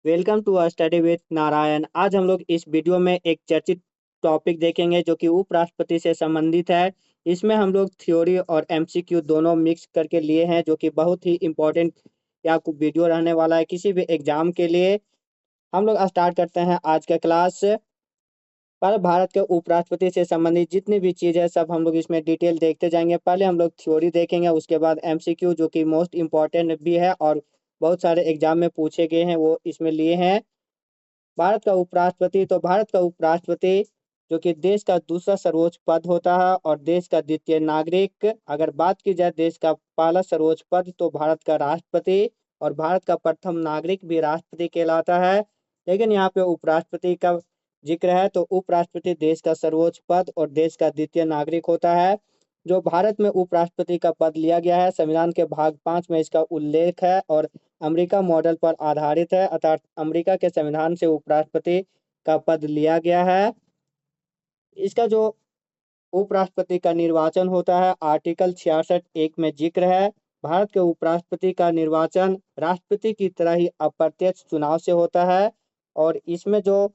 Welcome to study with Narayan. आज हम लोग इस वीडियो में एक चर्चित टॉपिक देखेंगे जो कि उपराष्ट्रपति से संबंधित है। इसमें हम लोग थ्योरी और एमसीक्यू दोनों मिक्स करके लिए हैं, जो कि बहुत ही इम्पोर्टेंट या वीडियो रहने वाला है किसी भी एग्जाम के लिए। हम लोग स्टार्ट करते हैं आज का क्लास। पर भारत के उपराष्ट्रपति से संबंधित जितनी भी चीज़ है सब हम लोग इसमें डिटेल देखते जाएंगे। पहले हम लोग थ्योरी देखेंगे, उसके बाद एमसीक्यू जो कि मोस्ट इम्पॉर्टेंट भी है और बहुत सारे एग्जाम में पूछे गए हैं वो इसमें लिए हैं। भारत का उपराष्ट्रपति जो कि देश का दूसरा सर्वोच्च पद होता है और देश का द्वितीय नागरिक। अगर बात की जाए देश का पहला सर्वोच्च पद तो भारत का राष्ट्रपति, और भारत का प्रथम नागरिक भी राष्ट्रपति कहलाता है। लेकिन यहाँ पे उपराष्ट्रपति का जिक्र है तो उपराष्ट्रपति देश का सर्वोच्च पद और देश का द्वितीय नागरिक होता है। जो भारत में उपराष्ट्रपति का पद लिया गया है, संविधान के भाग 5 में इसका उल्लेख है और अमेरिका मॉडल पर आधारित है, अर्थात अमेरिका के संविधान से उपराष्ट्रपति का पद लिया गया है। इसका जो उपराष्ट्रपति का निर्वाचन होता है आर्टिकल 66(1) में जिक्र है। भारत के उपराष्ट्रपति का निर्वाचन राष्ट्रपति की तरह ही अप्रत्यक्ष चुनाव से होता है और इसमें जो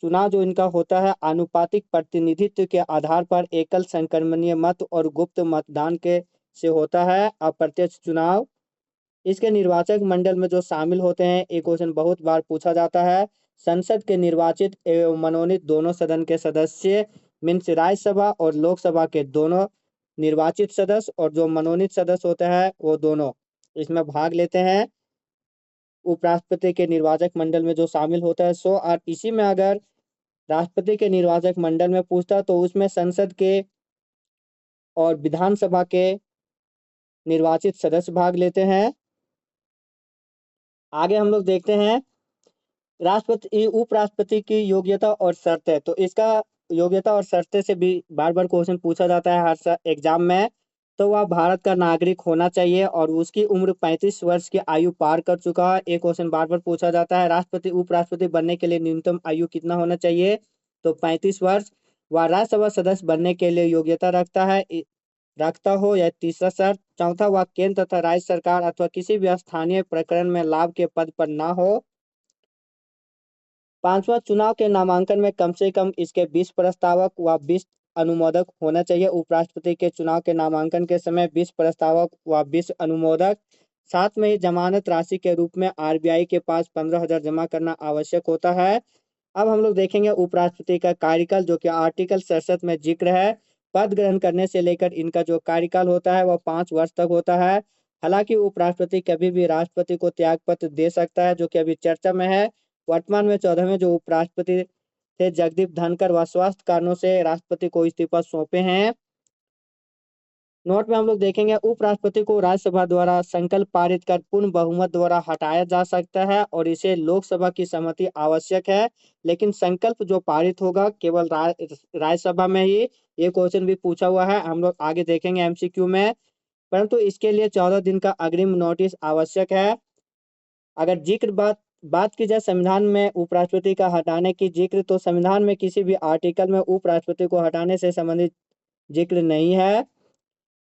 चुनाव जो इनका होता है आनुपातिक प्रतिनिधित्व के आधार पर एकल संक्रमणीय मत और गुप्त मतदान के से होता है अप्रत्यक्ष चुनाव। इसके निर्वाचक मंडल में जो शामिल होते हैं, एक क्वेश्चन बहुत बार पूछा जाता है, संसद के निर्वाचित एवं मनोनीत दोनों सदन के सदस्य मीन्स राज्यसभा और लोकसभा के दोनों निर्वाचित सदस्य और जो मनोनीत सदस्य होते हैं वो दोनों इसमें भाग लेते हैं उपराष्ट्रपति के निर्वाचक मंडल में जो शामिल होता है। और इसी में अगर राष्ट्रपति के निर्वाचक मंडल में पूछता तो उसमें संसद के और विधानसभा के निर्वाचित सदस्य भाग लेते हैं। आगे हम लोग देखते हैं राष्ट्रपति उपराष्ट्रपति की योग्यता और शर्तें। तो इसका योग्यता और शर्तें से भी बार बार क्वेश्चन पूछा जाता है हर एग्जाम में। तो वह भारत का नागरिक होना चाहिए और उसकी उम्र 35 वर्ष की आयु पार कर चुका है। एक क्वेश्चन बार बार पूछा जाता है राष्ट्रपति उपराष्ट्रपति बनने के लिए न्यूनतम आयु कितना होना चाहिए, तो 35 वर्ष। वह राज्यसभा सदस्य बनने के लिए योग्यता रखता हो, या तीसरा शर्त। चौथा, वह केंद्र तथा राज्य सरकार अथवा किसी भी स्थानीय प्रकरण में लाभ के पद पर ना हो। पांचवा, चुनाव के नामांकन में कम से कम इसके 20 प्रस्तावक व 20 अनुमोदक होना चाहिए। उपराष्ट्रपति के चुनाव के नामांकन के समय 20 प्रस्तावक व 20 अनुमोदक। साथ में ही जमानत राशि के रूप में आरबीआई के पास 15,000 जमा करना आवश्यक होता है। अब हम लोग देखेंगे उपराष्ट्रपति का कार्यकाल जो कि आर्टिकल 67 में जिक्र है। पद ग्रहण करने से लेकर इनका जो कार्यकाल होता है वह 5 वर्ष तक होता है। हालांकि उपराष्ट्रपति कभी भी राष्ट्रपति को त्याग पत्र दे सकता है, जो कि अभी चर्चा में है। वर्तमान में 14वें जो उपराष्ट्रपति थे जगदीप धनखड़ व स्वास्थ्य कारणों से राष्ट्रपति को इस्तीफा सौंपे हैं। नोट में हम लोग देखेंगे उपराष्ट्रपति को राज्यसभा द्वारा संकल्प पारित कर पूर्ण बहुमत द्वारा हटाया जा सकता है और इसे लोकसभा की सहमति आवश्यक है। लेकिन संकल्प जो पारित होगा केवल राज्यसभा में ही। ये क्वेश्चन भी पूछा हुआ है, हम लोग आगे देखेंगे एमसीक्यू में। परंतु इसके लिए 14 दिन का अग्रिम नोटिस आवश्यक है। अगर जिक्र बात की जाए संविधान में उपराष्ट्रपति का हटाने की जिक्र, तो संविधान में किसी भी आर्टिकल में उपराष्ट्रपति को हटाने से संबंधित जिक्र नहीं है।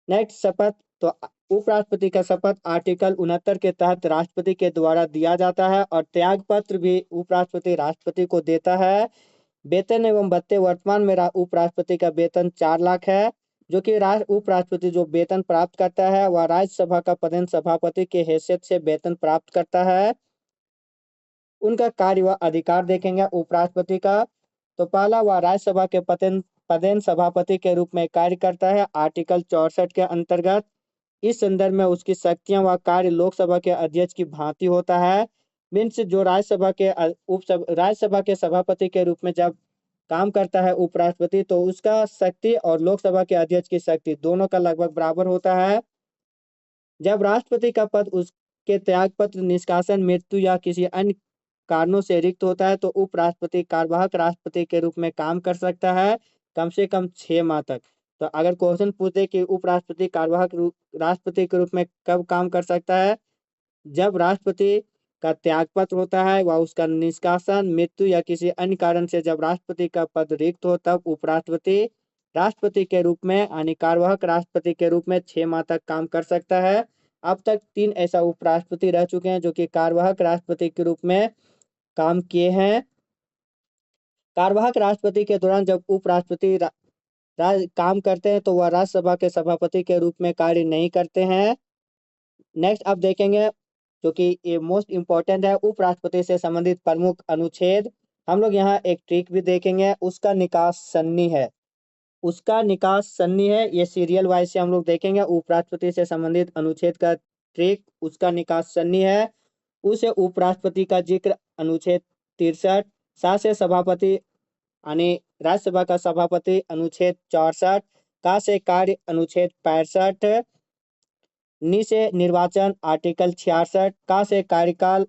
नेक्स्ट, शपथ। तो उपराष्ट्रपति का शपथ आर्टिकल 69 के तहत राष्ट्रपति के द्वारा दिया जाता है और त्याग पत्र भी उपराष्ट्रपति राष्ट्रपति को देता है। वेतन एवं भत्ते, वर्तमान में उपराष्ट्रपति का वेतन 4 लाख है। जो कि उपराष्ट्रपति जो वेतन प्राप्त करता है वह राज्यसभा का पदेन सभापति के हैसियत से वेतन प्राप्त करता है। उनका कार्य व अधिकार देखेंगे उपराष्ट्रपति का। तो पहला, वह राज्यसभा के पदेन सभापति के रूप में कार्य करता है आर्टिकल 64 के अंतर्गत। इस संदर्भ में उसकी शक्तियां व कार्य लोकसभा के अध्यक्ष की भांति होता है। मीन्स जो राज्यसभा के सभापति के रूप में जब काम करता है उपराष्ट्रपति, तो उसका शक्ति और लोकसभा के अध्यक्ष की शक्ति दोनों का लगभग बराबर होता है। जब राष्ट्रपति का पद उसके त्यागपत्र, निष्कासन, मृत्यु या किसी अन्य कारणों से रिक्त होता है तो उपराष्ट्रपति कार्यवाहक राष्ट्रपति के रूप में काम कर सकता है कम से कम 6 माह तक। तो अगर क्वेश्चन पूछे कि उपराष्ट्रपति कार्यवाहक राष्ट्रपति के रूप में कब काम कर सकता है, जब राष्ट्रपति का त्यागपत्र होता है व उसका निष्कासन, मृत्यु या किसी अन्य कारण से जब राष्ट्रपति का पद रिक्त हो, तब उपराष्ट्रपति राष्ट्रपति के रूप में यानी कार्यवाहक राष्ट्रपति के रूप में 6 माह तक काम कर सकता है। अब तक 3 ऐसा उपराष्ट्रपति रह चुके हैं जो कि कार्यवाहक राष्ट्रपति के रूप में काम किए हैं। कार्यवाहक राष्ट्रपति के दौरान जब उपराष्ट्रपति काम करते हैं तो वह राज्यसभा के सभापति के रूप में कार्य नहीं करते हैं। नेक्स्ट अब देखेंगे जो कि ये मोस्ट इम्पोर्टेंट है, उपराष्ट्रपति से संबंधित प्रमुख अनुच्छेद। हम लोग यहाँ एक ट्रिक भी देखेंगे, उसका निकास सन्नी है। उसका निकास सन्नी है, ये सीरियल वाइज से हम लोग देखेंगे। उपराष्ट्रपति से संबंधित अनुच्छेद का ट्रिक, उसका निकास सन्नी है। उसे उपराष्ट्रपति का जिक्र अनुच्छेद 63, शास्य सभापति यानी राज्यसभा का सभापति अनुच्छेद 64, का से कार्य अनुच्छेद 65, नि से निर्वाचन आर्टिकल 66, का से कार्यकाल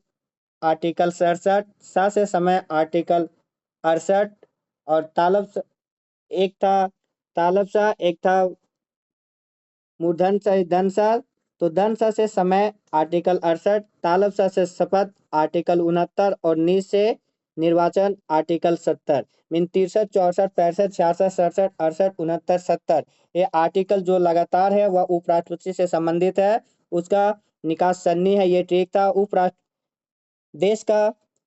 आर्टिकल 67, सा से समय आर्टिकल 68 और तालबसा एक था मूर्धन्य दंसा, तो दंसा से समय आर्टिकल 68, तालबसा से शपथ आर्टिकल 69 और नि से निर्वाचन आर्टिकल 70। मीन 63, 64, 65, 66, 67, 68, 69, 70 ये आर्टिकल जो लगातार है वह उपराष्ट्रपति से संबंधित है, उसका निकास सन्नी है। ये ट्रिक था।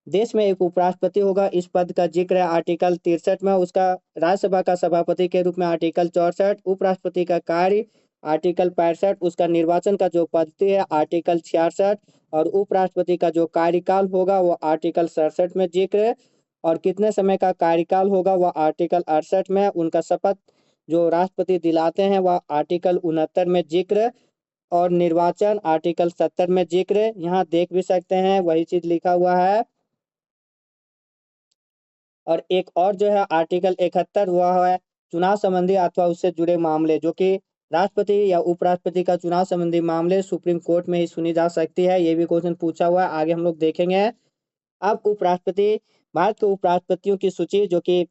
देश में एक उपराष्ट्रपति होगा, इस पद का जिक्र है आर्टिकल 63 में। उसका राज्यसभा का सभापति के रूप में आर्टिकल 64, उपराष्ट्रपति का कार्य आर्टिकल 65, उसका निर्वाचन का जो पद्धति है आर्टिकल 66 और उपराष्ट्रपति का जो कार्यकाल होगा वो आर्टिकल 67 में जिक्र, और कितने समय का कार्यकाल होगा वह आर्टिकल 68 में। उनका शपथ जो राष्ट्रपति दिलाते हैं वह आर्टिकल 69 में जिक्र, और निर्वाचन आर्टिकल 70 में जिक्र। यहाँ देख भी सकते हैं वही चीज लिखा हुआ है। और एक और जो है आर्टिकल 71 वह है चुनाव संबंधी अथवा उससे जुड़े मामले, जो कि राष्ट्रपति या उपराष्ट्रपति का चुनाव संबंधी मामले सुप्रीम कोर्ट में ही सुनी जा सकती है। ये भी क्वेश्चन पूछा हुआ है, आगे हम लोग देखेंगे। अब उपराष्ट्रपति, भारत के उपराष्ट्रपतियों की सूची, जो कि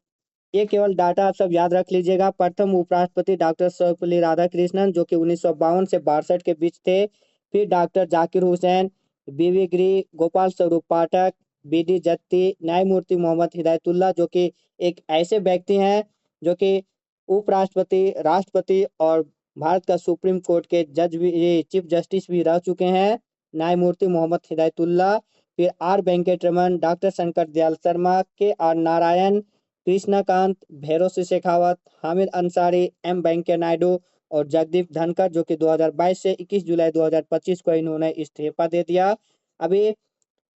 ये केवल डाटा आप सब याद रख लीजिएगा। प्रथम उपराष्ट्रपति डॉक्टर सर्वपल्ली राधाकृष्णन जो कि 1952 से 62 के बीच थे। फिर डॉक्टर जाकिर हुसैन, बीवी गिरी, गोपाल स्वरूप पाठक, बी.डी. जत्ती, न्यायमूर्ति मोहम्मद हिदायतुल्लाह, जो कि एक ऐसे व्यक्ति हैं जो कि उपराष्ट्रपति, राष्ट्रपति और भारत का सुप्रीम कोर्ट के जज भी, चीफ जस्टिस भी रह चुके हैं, न्यायमूर्ति मोहम्मद हिदायतुल्लाह। फिर आर वेंकटरमन, डॉक्टर शंकर दयाल शर्मा, के आर नारायण, कृष्णकांत, भैरव सिंह शेखावत, हामिद अंसारी, एम वेंकैया नायडू और जगदीप धनखड़, जो कि 2022 से 21 जुलाई 2025 को इन्होंने इस्तीफा दे दिया। अभी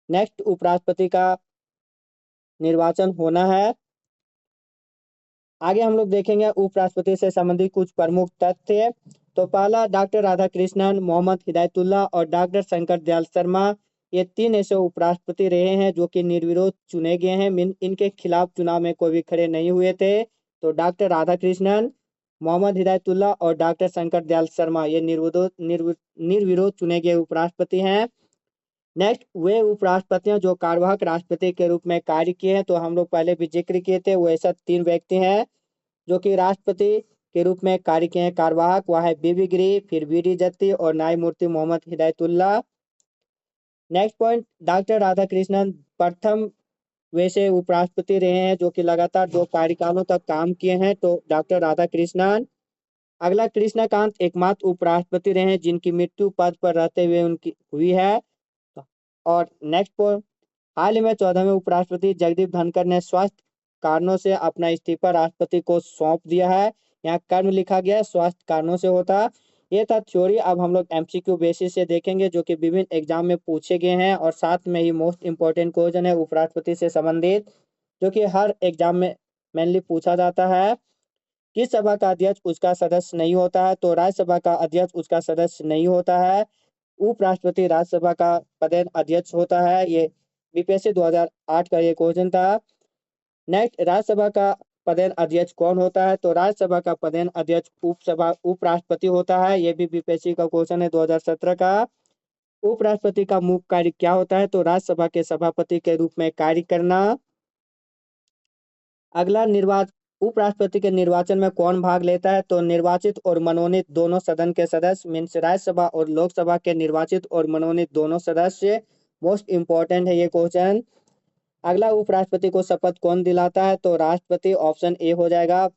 नेक्स्ट उपराष्ट्रपति का निर्वाचन होना है। आगे हम लोग देखेंगे उपराष्ट्रपति से संबंधित कुछ प्रमुख तथ्य। तो पहला, डॉक्टर राधाकृष्णन, मोहम्मद हिदायतुल्लाह और डॉक्टर शंकर दयाल शर्मा, ये 3 ऐसे उपराष्ट्रपति रहे हैं जो कि निर्विरोध चुने गए हैं। इनके खिलाफ चुनाव में कोई भी खड़े नहीं हुए थे। तो डॉक्टर राधाकृष्णन, मोहम्मद हिदायतुल्लाह और डॉक्टर शंकर दयाल शर्मा ये निर्विरोध चुने गए उपराष्ट्रपति हैं। नेक्स्ट, वे उपराष्ट्रपति जो कार्यवाहक राष्ट्रपति के रूप में कार्य किए हैं, तो हम लोग पहले भी जिक्र किए थे, वो ऐसा 3 व्यक्ति हैं जो कि राष्ट्रपति के रूप में कार्य किए हैं कार्यवाहक, वह है बीबी गिरी, फिर बी.डी. जत्ती और न्यायमूर्ति Mohammad Hidayatullah. Next point, doctor Radhakrishnan प्रथम वैसे उपराष्ट्रपति रहे हैं जो कि लगातार 2 कार्यकालों तक काम किए हैं, तो डॉक्टर राधाकृष्णन। अगला, कृष्णकांत एकमात्र उपराष्ट्रपति रहे हैं जिनकी मृत्यु पद पर रहते हुए उनकी हुई है। और नेक्स्ट पॉइंट, हाल ही में 14वें उपराष्ट्रपति जगदीप धनखड़ ने स्वास्थ्य कारणों से अपना इस्तीफा राष्ट्रपति को सौंप दिया है। यहाँ कर्म लिखा गया है, स्वास्थ्य कारणों से होता। ये था थ्योरी। अब हम लोग एमसीक्यू बेसिस से देखेंगे जो कि विभिन्न एग्जाम में पूछे गए हैं, और साथ में ही मोस्ट इंपॉर्टेंट क्वेश्चन है उपराष्ट्रपति से संबंधित, जो कि हर एग्जाम में मेनली पूछा जाता है। किस सभा का अध्यक्ष उसका सदस्य नहीं होता है? तो राज्यसभा का अध्यक्ष उसका सदस्य नहीं होता है। उपराष्ट्रपति राज्यसभा का पदेन अध्यक्ष होता है। ये बीपीएससी 2008 का ये क्वेश्चन था। नेक्स्ट, राज्यसभा का पदेन अध्यक्ष कौन होता है? तो राज्यसभा का पदेन अध्यक्ष उपराष्ट्रपति होता है। ये भी बीपीएससी का क्वेश्चन है 2017 का। उपराष्ट्रपति का मुख्य कार्य क्या होता है? तो राज्यसभा के सभापति के रूप में कार्य करना। अगला, उपराष्ट्रपति के निर्वाचन में कौन भाग लेता है? तो निर्वाचित और मनोनीत दोनों सदन के सदस्य, मीन्स राज्यसभा और लोकसभा के निर्वाचित और मनोनीत दोनों सदस्य। मोस्ट इंपॉर्टेंट है ये क्वेश्चन। अगला, उपराष्ट्रपति को शपथ कौन दिलाता है? तो राष्ट्रपति, ऑप्शन ए हो जाएगा।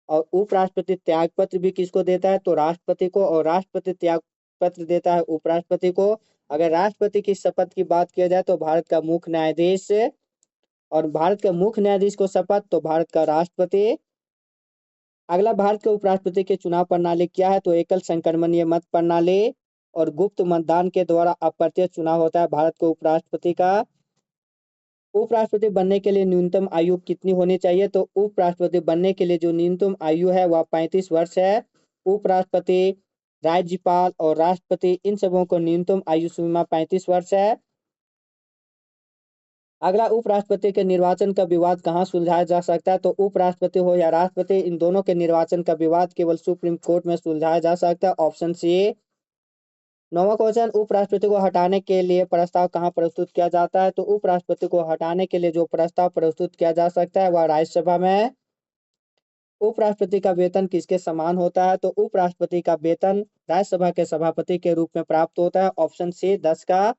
और उपराष्ट्रपति त्याग पत्र भी किसको देता है? तो राष्ट्रपति को। और राष्ट्रपति त्याग पत्र देता है उपराष्ट्रपति को। अगर राष्ट्रपति की शपथ की बात किया जाए तो भारत का मुख्य न्यायाधीश, और भारत के मुख्य न्यायाधीश को शपथ तो भारत का राष्ट्रपति। अगला, भारत के उपराष्ट्रपति की चुनाव प्रणाली क्या है? तो एकल संक्रमणीय मत प्रणाली और गुप्त मतदान के द्वारा अप्रत्यक्ष चुनाव होता है भारत के उपराष्ट्रपति का। उपराष्ट्रपति बनने के लिए न्यूनतम आयु कितनी होनी चाहिए? तो उपराष्ट्रपति बनने के लिए जो न्यूनतम आयु है वह 35 वर्ष है। उपराष्ट्रपति, राज्यपाल और राष्ट्रपति इन सबों को न्यूनतम आयु सीमा 35 वर्ष है। अगला, उपराष्ट्रपति के निर्वाचन का विवाद कहाँ सुलझाया जा सकता है? तो उपराष्ट्रपति हो या राष्ट्रपति, इन दोनों के निर्वाचन का विवाद केवल सुप्रीम कोर्ट में सुलझाया जा सकता है। Option C. 9वां क्वेश्चन, उपराष्ट्रपति को हटाने के लिए प्रस्ताव कहाँ प्रस्तुत किया जाता है? तो उपराष्ट्रपति को हटाने के लिए जो प्रस्ताव प्रस्तुत किया जा सकता है वह राज्यसभा में। उपराष्ट्रपति का वेतन किसके समान होता है? तो उपराष्ट्रपति का वेतन राज्यसभा के सभापति के रूप में प्राप्त होता है। ऑप्शन सी 10 का।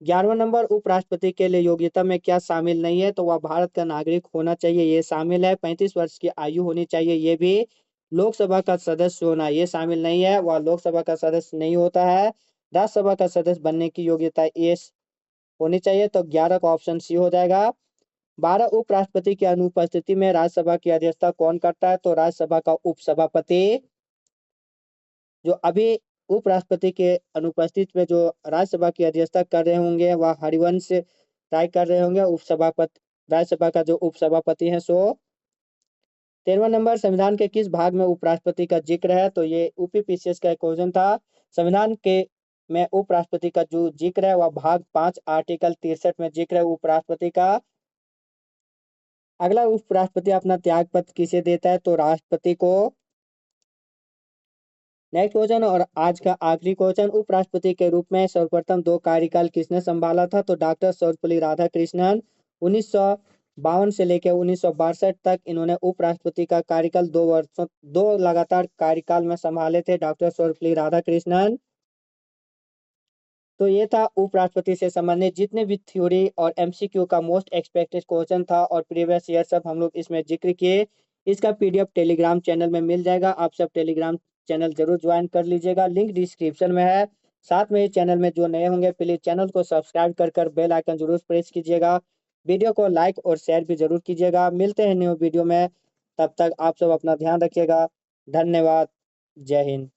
11वां नंबर, उपराष्ट्रपति के लिए योग्यता में क्या शामिल नहीं है? तो वह भारत का नागरिक होना चाहिए, ये शामिल है। 35 वर्ष की आयु होनी चाहिए, ये भी। लोकसभा का सदस्य होना, ये शामिल नहीं है, वह लोकसभा का सदस्य नहीं होता है। राज्यसभा का सदस्य बनने की योग्यता ये होनी चाहिए, तो 11 का ऑप्शन सी हो जाएगा। 12, उपराष्ट्रपति की अनुपस्थिति में राज्यसभा की अध्यक्षता कौन करता है? तो राज्यसभा का उपसभापति। जो अभी उपराष्ट्रपति के अनुपस्थित में जो राज्यसभा की अध्यक्षता कर रहे होंगे वह हरिवंश राय कर रहे होंगे, उपसभापति, राज्यसभा का जो उपसभापति है सो। 13वां नंबर, संविधान के किस भाग में उपराष्ट्रपति का जिक्र है? तो ये यूपीपीसीएस का क्वेश्चन था। संविधान के में उपराष्ट्रपति का जो जिक्र है वह भाग 5 आर्टिकल 63 में जिक्र है उपराष्ट्रपति का। अगला, उपराष्ट्रपति अपना त्याग पत्र किसे देता है? तो राष्ट्रपति को। नेक्स्ट क्वेश्चन और आज का आखिरी क्वेश्चन, उपराष्ट्रपति के रूप में सर्वप्रथम 2 कार्यकाल किसने संभाला था? तो डॉक्टर सर्वपल्ली राधाकृष्णन। 1952 से लेकर 1962 तक इन्होंने उपराष्ट्रपति का कार्यकाल 2 लगातार कार्यकाल में संभाले थे डॉक्टर सर्वपल्ली राधाकृष्णन। तो ये था उपराष्ट्रपति से संबंधित जितने भी थ्योरी और एमसीक्यू का मोस्ट एक्सपेक्टेड क्वेश्चन था और प्रीवियस ईयर सब हम लोग इसमें जिक्र किए। इसका पीडीएफ टेलीग्राम चैनल में मिल जाएगा, आप सब टेलीग्राम चैनल जरूर ज्वाइन कर लीजिएगा, लिंक डिस्क्रिप्शन में है। साथ में चैनल में जो नए होंगे प्लीज चैनल को सब्सक्राइब कर बेल आइकन जरूर प्रेस कीजिएगा। वीडियो को लाइक और शेयर भी जरूर कीजिएगा। मिलते हैं न्यू वीडियो में, तब तक आप सब अपना ध्यान रखिएगा। धन्यवाद। जय हिंद।